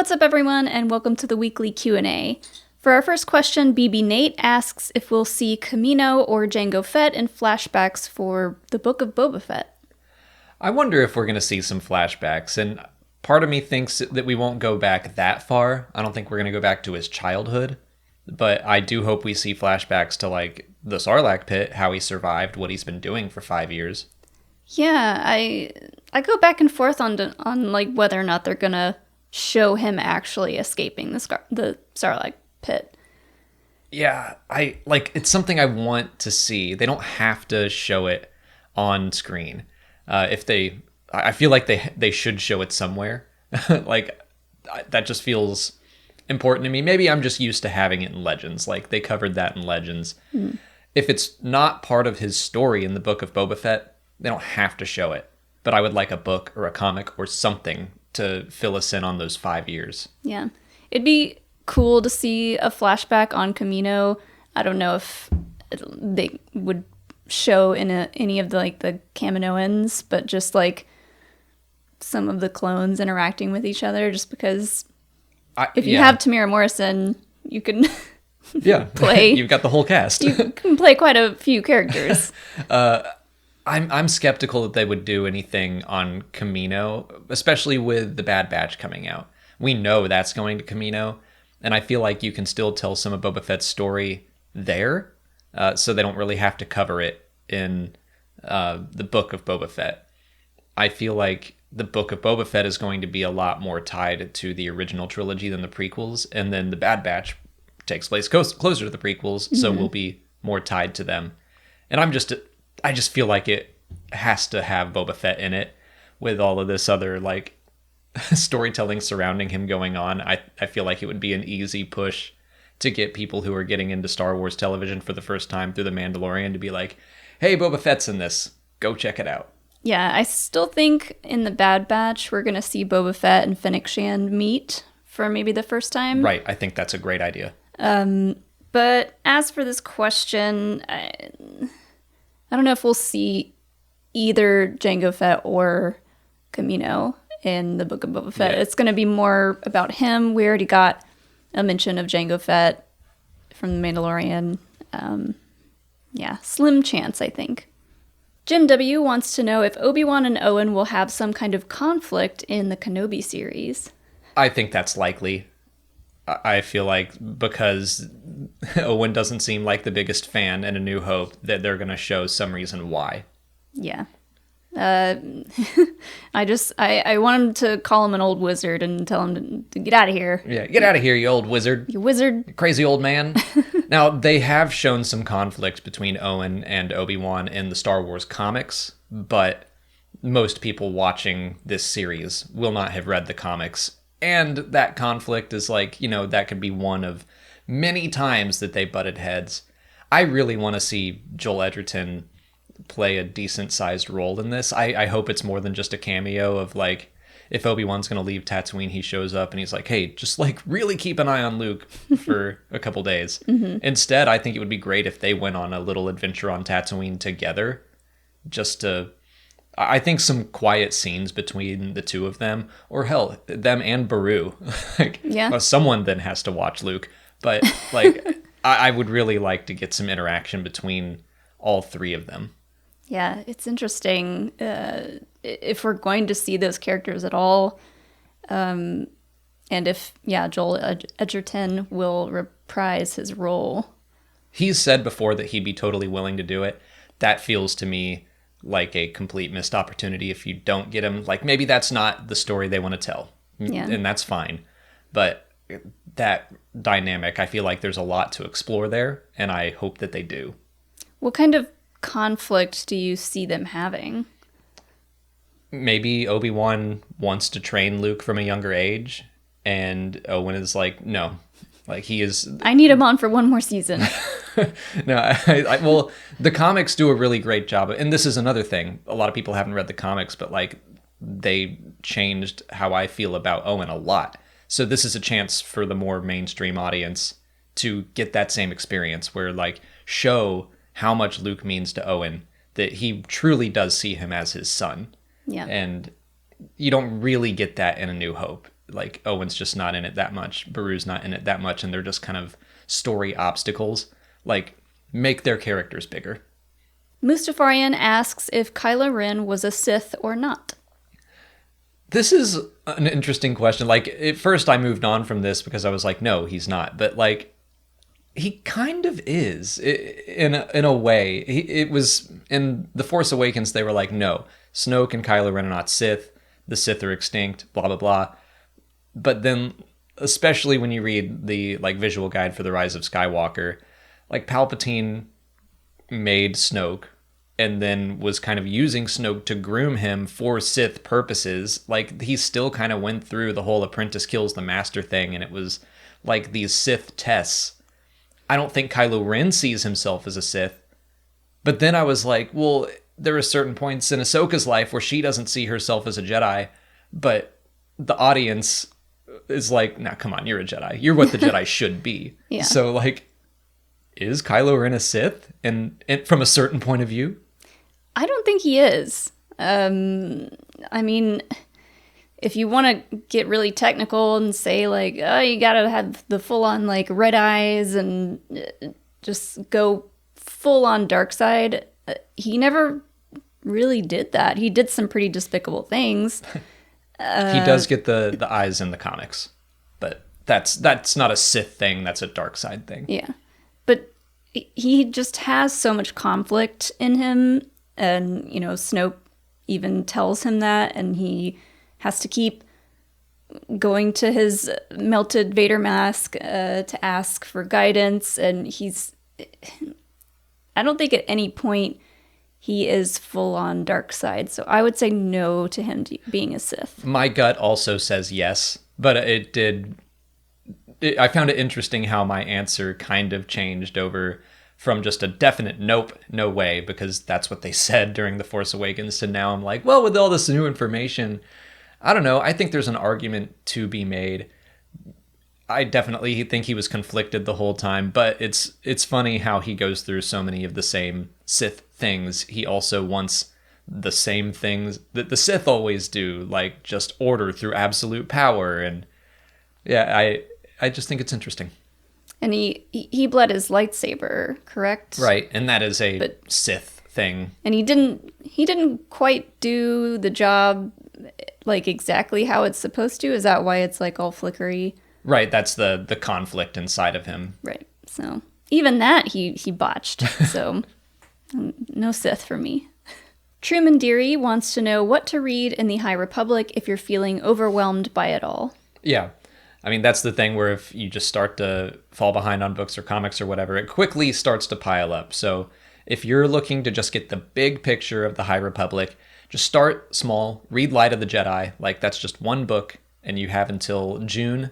What's up, everyone, and welcome to the weekly Q&A. For our first question, BB Nate asks if we'll see Kamino or Jango Fett in flashbacks for the Book of Boba Fett. I wonder if we're going to see some flashbacks, and part of me thinks that we won't go back that far. I don't think we're going to go back to his childhood, but I do hope we see flashbacks to, like, the Sarlacc pit, how he survived, what he's been doing for 5 years. Yeah, I go back and forth on like whether or not they're going to show him actually escaping the Sarlacc pit. Yeah, it's something I want to see. They don't have to show it on screen. I feel like they should show it somewhere. That just feels important to me. Maybe I'm just used to having it in Legends. Like, they covered that in Legends. If it's not part of his story in the Book of Boba Fett, they don't have to show it. But I would like a book or a comic or something to fill us in on those 5 years. Yeah. It'd be cool to see a flashback on Kamino. I don't know if they would show in any of the Kaminoans, but just like some of the clones interacting with each other, just because if you have Tamira Morrison, you can play. You've got the whole cast. You can play quite a few characters. I'm skeptical that they would do anything on Kamino, especially with the Bad Batch coming out. We know that's going to Kamino, and I feel like you can still tell some of Boba Fett's story there, so they don't really have to cover it in the Book of Boba Fett. I feel like the Book of Boba Fett is going to be a lot more tied to the original trilogy than the prequels, and then the Bad Batch takes place closer to the prequels, so will be more tied to them. And I just feel like it has to have Boba Fett in it with all of this other, like, storytelling surrounding him going on. I feel like it would be an easy push to get people who are getting into Star Wars television for the first time through The Mandalorian to be like, hey, Boba Fett's in this. Go check it out. Yeah, I still think in the Bad Batch we're going to see Boba Fett and Fennec Shand meet for maybe the first time. Right, I think that's a great idea. But as for this question, I don't know if we'll see either Jango Fett or Kamino in the Book of Boba Fett. Yeah. It's going to be more about him. We already got a mention of Jango Fett from The Mandalorian. Slim chance, I think. Jim W. wants to know if Obi-Wan and Owen will have some kind of conflict in the Kenobi series. I think that's likely. I feel like because Owen doesn't seem like the biggest fan in A New Hope, that they're going to show some reason why. Yeah. I want him to call him an old wizard and tell him to get out of here. Yeah, get out of here, you old wizard. You wizard. You crazy old man. Now, they have shown some conflict between Owen and Obi-Wan in the Star Wars comics, but most people watching this series will not have read the comics. And that conflict is that could be one of many times that they butted heads. I really want to see Joel Edgerton play a decent-sized role in this. I hope it's more than just a cameo of, like, if Obi-Wan's going to leave Tatooine, he shows up and he's like, hey, just, like, really keep an eye on Luke for a couple days. Mm-hmm. Instead, I think it would be great if they went on a little adventure on Tatooine together, I think some quiet scenes between the two of them, or hell, them and Beru. Someone then has to watch Luke. But, I would really like to get some interaction between all three of them. Yeah, it's interesting if we're going to see those characters at all. And if, Joel Edgerton will reprise his role. He's said before that he'd be totally willing to do it. That feels to me like a complete missed opportunity if you don't get him. Like, maybe that's not the story they want to tell. Yeah. And that's fine. But that dynamic, I feel like there's a lot to explore there, and I hope that they do. What kind of conflict do you see them having? Maybe Obi-Wan wants to train Luke from a younger age, and Owen is like, no. Like, he is... I need him on for one more season. No, well, the comics do a really great job. And this is another thing. A lot of people haven't read the comics, but, like, they changed how I feel about Owen a lot. So this is a chance for the more mainstream audience to get that same experience where, like, show how much Luke means to Owen, that he truly does see him as his son. Yeah. And you don't really get that in A New Hope. like Owen's just not in it that much, Beru's not in it that much, and they're just kind of story obstacles. Like, make their characters bigger. Mustafarian asks if Kylo Ren was a Sith or not. This is an interesting question. Like, at first I moved on from this because I was like, no, he's not. But, like, he kind of is in a way. It was in The Force Awakens, they were like, no, Snoke and Kylo Ren are not Sith. The Sith are extinct, blah, blah, blah. But then, especially when you read the, like, visual guide for The Rise of Skywalker, like, Palpatine made Snoke and then was kind of using Snoke to groom him for Sith purposes. Like, he still kind of went through the whole apprentice kills the master thing, and it was like these Sith tests. I don't think Kylo Ren sees himself as a Sith. But then I was like, well, there are certain points in Ahsoka's life where she doesn't see herself as a Jedi, but the audience is like, nah, come on, you're a Jedi. You're what the Jedi should be. Yeah. So, like, is Kylo Ren a Sith? And from a certain point of view? I don't think he is. I mean, if you want to get really technical and say, like, oh, you gotta have the full-on, like, red eyes and just go full-on dark side, he never really did that. He did some pretty despicable things. He does get the eyes in the comics, but that's not a Sith thing. That's a dark side thing. Yeah. But he just has so much conflict in him, and, you know, Snoke even tells him that, and he has to keep going to his melted Vader mask to ask for guidance, and I don't think at any point he is full on dark side, so I would say no to him being a Sith. My gut also says yes, but I found it interesting how my answer kind of changed over from just a definite nope, no way, because that's what they said during The Force Awakens, to now I'm like, well, with all this new information, I don't know. I think there's an argument to be made. I definitely think he was conflicted the whole time, but it's funny how he goes through so many of the same Sith things. He also wants the same things that the Sith always do, like just order through absolute power. And yeah, I just think it's interesting. And he bled his lightsaber, correct? Right, and that is a Sith thing. And he didn't quite do the job like exactly how it's supposed to. Is that why it's like all flickery? Right, that's the conflict inside of him. Right. So even that he botched. So no Sith for me. Truman Deary wants to know what to read in the High Republic if you're feeling overwhelmed by it all. Yeah. I mean, that's the thing where if you just start to fall behind on books or comics or whatever, it quickly starts to pile up. So if you're looking to just get the big picture of the High Republic, just start small, read Light of the Jedi. Like, that's just one book, and you have until June.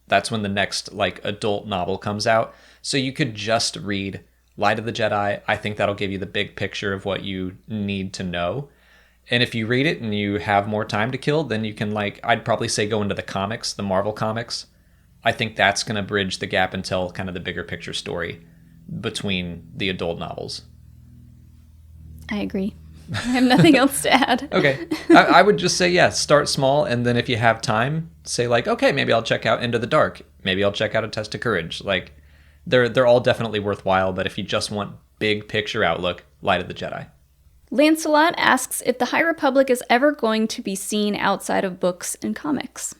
That's when the next, like, adult novel comes out. So you could just read Light of the Jedi. I think that'll give you the big picture of what you need to know. And if you read it and you have more time to kill, then you can, like, I'd probably say go into the comics, the Marvel comics. I think that's going to bridge the gap and tell kind of the bigger picture story between the adult novels. I agree. I have nothing else to add. Okay. I would just say, yeah, start small. And then if you have time, say, like, okay, maybe I'll check out Into the Dark. Maybe I'll check out A Test of Courage. Like, they're all definitely worthwhile. But if you just want big picture outlook, Light of the Jedi. Lancelot asks if the High Republic is ever going to be seen outside of books and comics.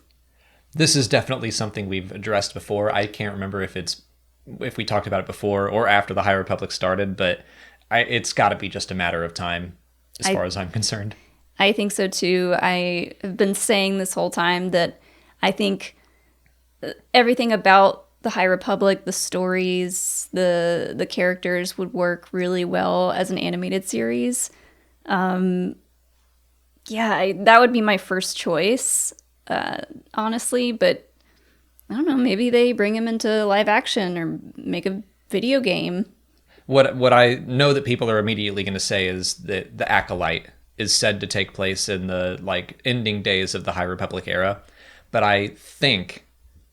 This is definitely something we've addressed before. I can't remember if we talked about it before or after the High Republic started, but it's got to be just a matter of time as far as I'm concerned. I think so too. I have been saying this whole time that I think everything about the High Republic, the stories, the characters would work really well as an animated series. That would be my first choice, honestly, but I don't know, maybe they bring him into live action or make a video game. What I know that people are immediately going to say is that the Acolyte is said to take place in the, like, ending days of the High Republic era, but I think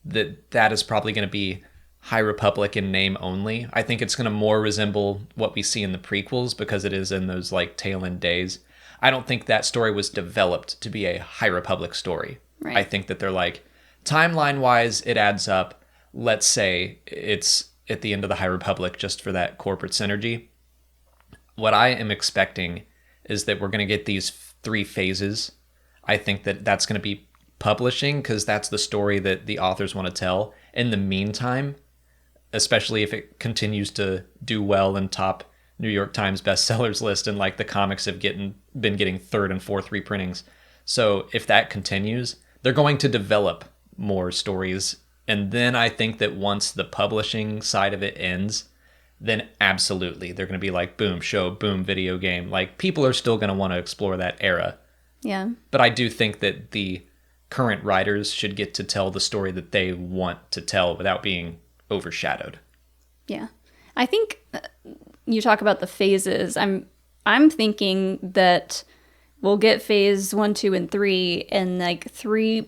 that is probably going to be High Republic in name only. I think it's going to more resemble what we see in the prequels because it is in those, like, tail end days. I don't think that story was developed to be a High Republic story. Right. I think that they're like, Timeline-wise, it adds up. Let's say it's at the end of the High Republic just for that corporate synergy. What I am expecting is that we're going to get these 3 phases. I think that that's going to be publishing because that's the story that the authors want to tell. In the meantime, especially if it continues to do well and top New York Times bestsellers list, and like the comics have been getting 3rd and 4th reprintings. So if that continues, they're going to develop more stories. And then I think that once the publishing side of it ends, then absolutely they're going to be like, boom, show, boom, video game. Like, people are still going to want to explore that era. Yeah. But I do think that the current writers should get to tell the story that they want to tell without being overshadowed. Yeah. I think you talk about the phases. I'm thinking that we'll get phase 1, 2, and 3, and like 3,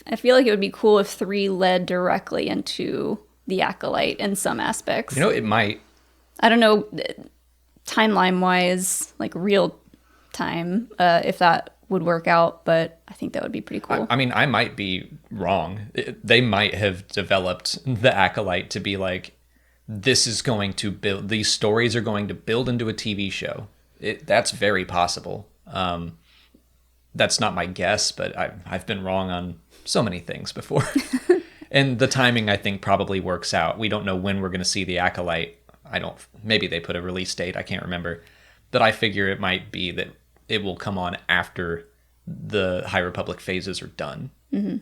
I feel like it would be cool if 3 led directly into the Acolyte in some aspects. You know, it might. I don't know, timeline-wise, like real time, if that would work out, but I think that would be pretty cool. I mean, I might be wrong. They might have developed the Acolyte to be like, this is going to build, these stories are going to build into a TV show. That's very possible. That's not my guess, but I've been wrong on so many things before. And the timing, I think, probably works out. We don't know when we're going to see the Acolyte. Maybe they put a release date. I can't remember. But I figure it might be that it will come on after the High Republic phases are done. Mm-hmm.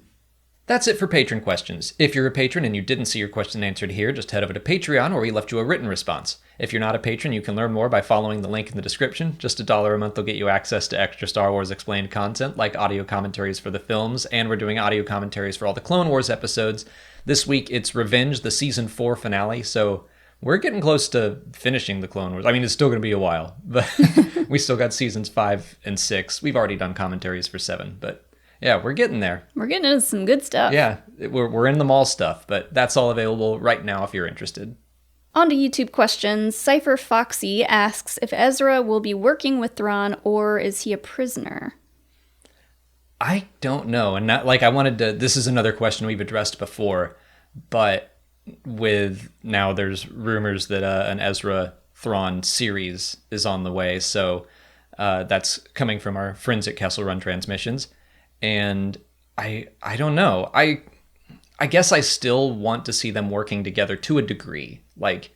That's it for patron questions. If you're a patron and you didn't see your question answered here, just head over to Patreon, where we left you a written response. If you're not a patron, you can learn more by following the link in the description. Just $1 a month will get you access to extra Star Wars Explained content, like audio commentaries for the films, and we're doing audio commentaries for all the Clone Wars episodes. This week, it's Revenge, the Season 4 finale, so we're getting close to finishing the Clone Wars. I mean, it's still going to be a while, but we still got Seasons 5 and 6. We've already done commentaries for 7, but yeah, we're getting there. We're getting into some good stuff. Yeah, we're in the mall stuff, but that's all available right now if you're interested. On to YouTube questions. Cypher Foxy asks if Ezra will be working with Thrawn, or is he a prisoner? I don't know. And not like I wanted to, this is another question we've addressed before, but with now there's rumors that an Ezra Thrawn series is on the way. So that's coming from our friends at Kessel Run Transmissions. And I don't know. I guess I still want to see them working together to a degree. Like,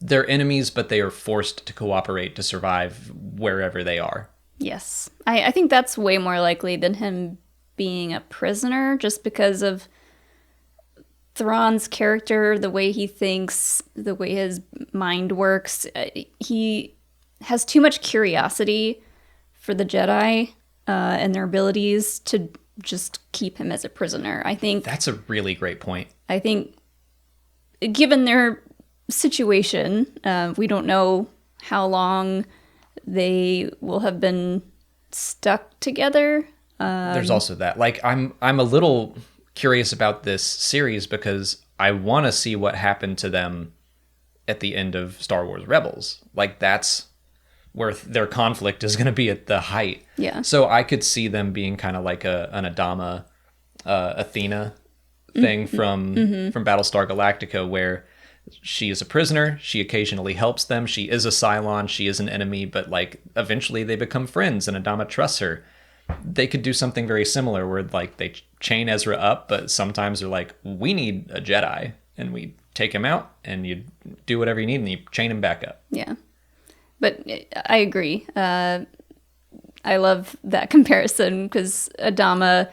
they're enemies, but they are forced to cooperate to survive wherever they are. Yes. I think that's way more likely than him being a prisoner, just because of Thrawn's character, the way he thinks, the way his mind works. He has too much curiosity for the Jedi and their abilities to just keep him as a prisoner. I think that's a really great point. I think given their situation, we don't know how long they will have been stuck together. There's also that. Like, I'm a little curious about this series because I want to see what happened to them at the end of Star Wars Rebels. Like, that's where their conflict is going to be at the height. Yeah. So I could see them being kind of like an Adama, Athena thing from Battlestar Galactica, where she is a prisoner. She occasionally helps them. She is a Cylon. She is an enemy, but like eventually they become friends and Adama trusts her. They could do something very similar where like they chain Ezra up, but sometimes they're like, we need a Jedi, and we take him out and you do whatever you need and you chain him back up. Yeah. But I agree. I love that comparison because Adama,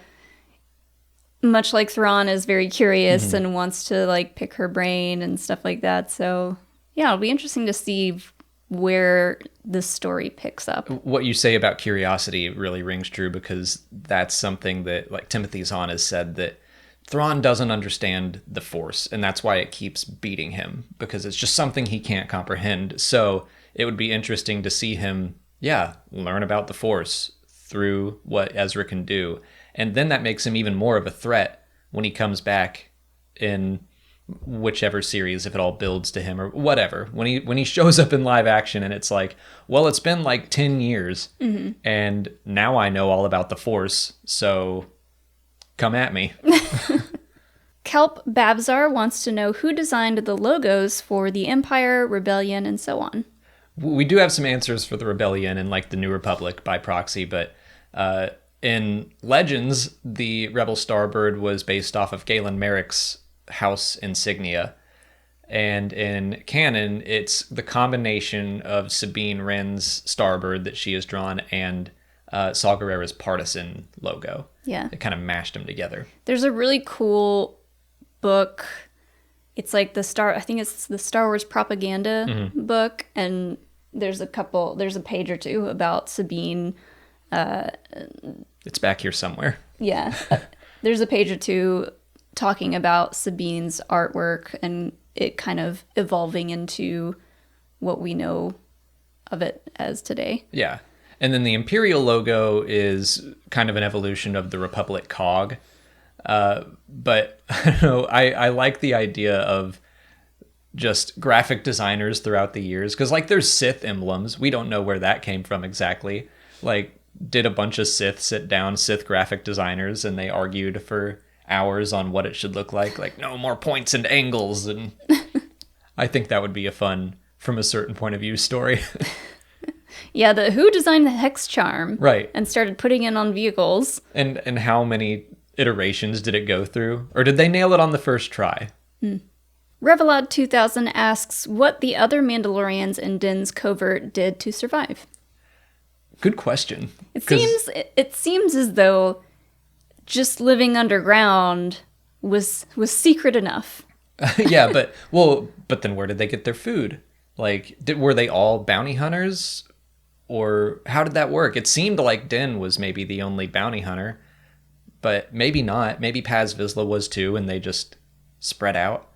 much like Thrawn, is very curious and wants to like pick her brain and stuff like that. So yeah, it'll be interesting to see where the story picks up. What you say about curiosity really rings true, because that's something that like Timothy Zahn has said, that Thrawn doesn't understand the Force, and that's why it keeps beating him, because it's just something he can't comprehend. So it would be interesting to see him, learn about the Force through what Ezra can do. And then that makes him even more of a threat when he comes back in whichever series, if it all builds to him or whatever. When he shows up in live action and it's like, well, it's been like 10 years and now I know all about the Force. So come at me. Kelp Babzar wants to know who designed the logos for the Empire, Rebellion, and so on. We do have some answers for the Rebellion and like the New Republic by proxy, but in Legends, the Rebel Starbird was based off of Galen Merrick's house insignia. And in canon, it's the combination of Sabine Wren's Starbird that she has drawn and Saw Gerrera's Partisan logo. Yeah. It kind of mashed them together. There's a really cool book. It's like I think it's the Star Wars propaganda book, and there's a page or two about Sabine. It's back here somewhere. Yeah. There's a page or two talking about Sabine's artwork and it kind of evolving into what we know of it as today. Yeah. And then the Imperial logo is kind of an evolution of the Republic cog. But I don't know, I like the idea of just graphic designers throughout the years. Because like there's Sith emblems. We don't know where that came from exactly. Like, did a bunch of Sith graphic designers, and they argued for hours on what it should look like no more points and angles, and I think that would be a fun from a certain point of view story. Yeah, who designed the hex charm, right, and started putting it on vehicles, and how many iterations did it go through, or did they nail it on the first try? Revelod 2000 asks what the other Mandalorians in Din's covert did to survive. Good question. It seems as though just living underground was secret enough. Yeah, but then where did they get their food? Like, were they all bounty hunters, or how did that work? It seemed like Din was maybe the only bounty hunter, but maybe not. Maybe Paz Vizsla was too, and they just spread out.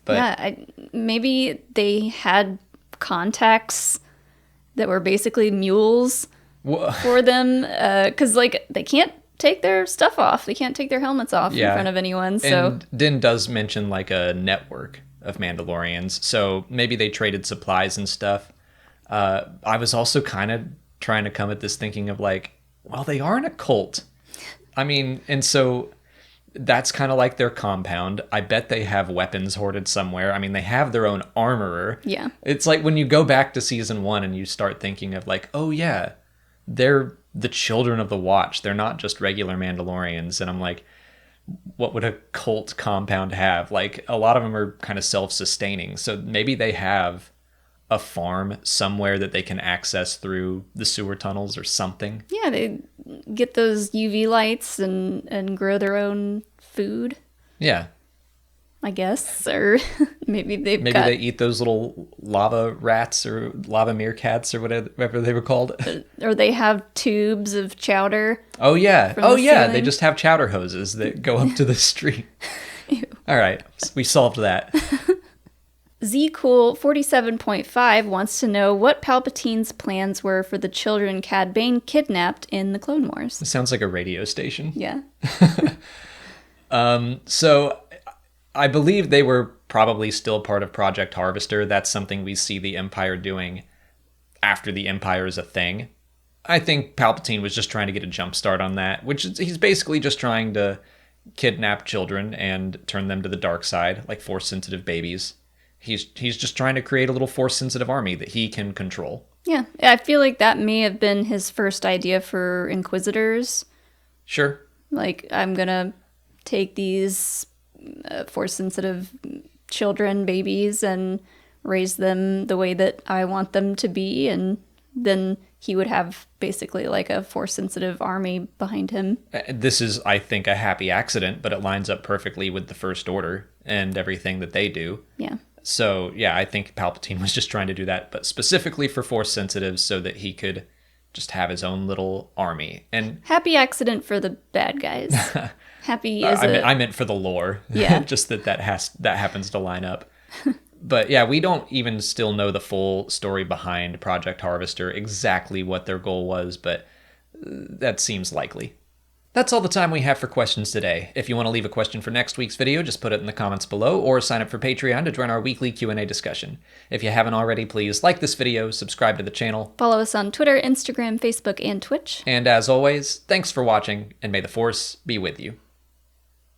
But yeah, maybe they had contacts that were basically mules for them, because like they can't take their stuff off. They can't take their helmets off in front of anyone. So and Din does mention like a network of Mandalorians, so maybe they traded supplies and stuff. I was also kind of trying to come at this thinking of like, well, they are in a cult. I mean, and so that's kind of like their compound. I bet they have weapons hoarded somewhere. I mean, they have their own armorer. Yeah. It's like when you go back to season 1 and you start thinking of like, oh yeah, they're the children of the Watch. They're not just regular Mandalorians. And I'm like, what would a cult compound have? Like, a lot of them are kind of self-sustaining. So maybe they have a farm somewhere that they can access through the sewer tunnels or something. Yeah, they get those UV lights and grow their own food. Yeah. I guess. Or maybe they eat those little lava rats or lava meerkats or whatever they were called. Or they have tubes of chowder. Oh yeah. Ceiling. They just have chowder hoses that go up to the street. All right. We solved that. Zcool 47.5 wants to know what Palpatine's plans were for the children Cad Bane kidnapped in the Clone Wars. It sounds like a radio station. Yeah. So I believe they were probably still part of Project Harvester. That's something we see the Empire doing after the Empire is a thing. I think Palpatine was just trying to get a jump start on that, which is, he's basically just trying to kidnap children and turn them to the dark side, like Force-sensitive babies. He's just trying to create a little Force-sensitive army that he can control. Yeah, I feel like that may have been his first idea for Inquisitors. Sure. Like, I'm gonna take these Force-sensitive children, babies, and raise them the way that I want them to be, and then he would have basically like a Force-sensitive army behind him. This is, I think, a happy accident, but it lines up perfectly with the First Order and everything that they do. Yeah. So, yeah, I think Palpatine was just trying to do that, but specifically for Force sensitives so that he could just have his own little army. And happy accident for the bad guys. Happy is I meant for the lore. Yeah. Just that happens to line up. But yeah, we don't even still know the full story behind Project Harvester, exactly what their goal was, but that seems likely. That's all the time we have for questions today. If you want to leave a question for next week's video, just put it in the comments below or sign up for Patreon to join our weekly Q&A discussion. If you haven't already, please like this video, subscribe to the channel. Follow us on Twitter, Instagram, Facebook, and Twitch. And as always, thanks for watching, and may the Force be with you.